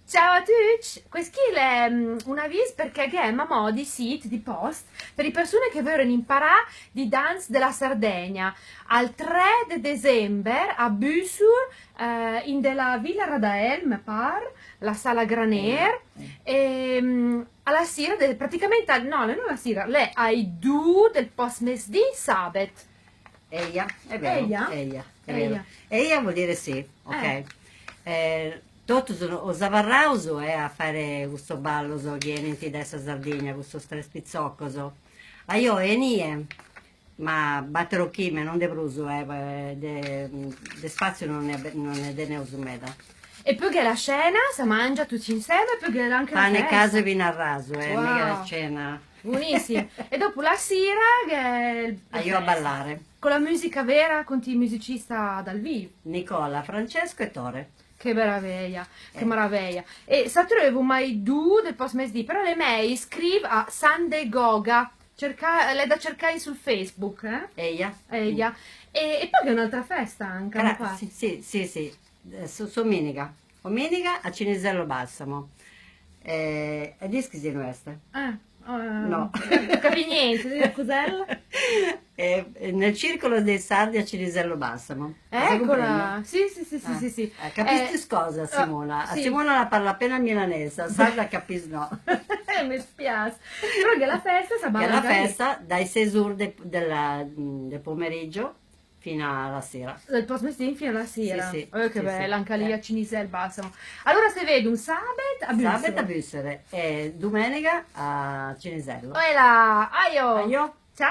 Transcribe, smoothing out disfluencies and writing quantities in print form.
Ciao a tutti! Questa è un avviso perché è una di sito, di post, per le persone che vogliono imparare di danza della Sardegna. Al 3 di dicembre a Büsur, in della Villa Radael, mi pare, la sala Graner, e alla sera, praticamente, no, non alla sera, le ai 2 del post-mesdì sabato. Eia, è vero, Eia? Eia, è Eia. vero. Eia vuol dire sì, ok. Tutto sono Zavarrauso a fare questo ballo, vieni adesso a Sardegna, questo strespizzoccoso. Ah, io e nie, ma batterò chi, ma non de bruso, de spazio non è de neusumeda. E poi che la scena, si mangia tutti insieme, e poi che anche la Pane, festa. caso e vino al raso, Wow. mica la cena. Buonissimo. E dopo la sera che è la Io a festa. ballare. Con la musica vera, con i musicisti dal vivo. Nicola, Francesco e Tore. Che meraviglia, che meraviglia. E se trovo mai due del post mesdì, però le mail scrive a Sunday Goga, lei da cercare sul Facebook, Eia. Eia. E poi è un'altra festa anche, non fa? Sì. Domenica. Domenica a Cinisello Balsamo. E dischi di queste? No. Non capi niente, cos'è? Nel circolo dei sardi a Cinisello Balsamo. Eccola, sì. Capisci cosa, Simona? sì. A Simona la parla appena milanese, sarda capisci no. Mi spiace. Però che la festa sa Che è la festa dai 6 ore del pomeriggio fino alla sera. Dal post mestin fino alla sera. Sì, Che sì, bella, sì. anche lì a Cinisel Balsamo. Allora se vedi un sabato a Büsum. Sabato a Büssere e domenica a Cinisello. Oi là, aio. Aio. Ciao.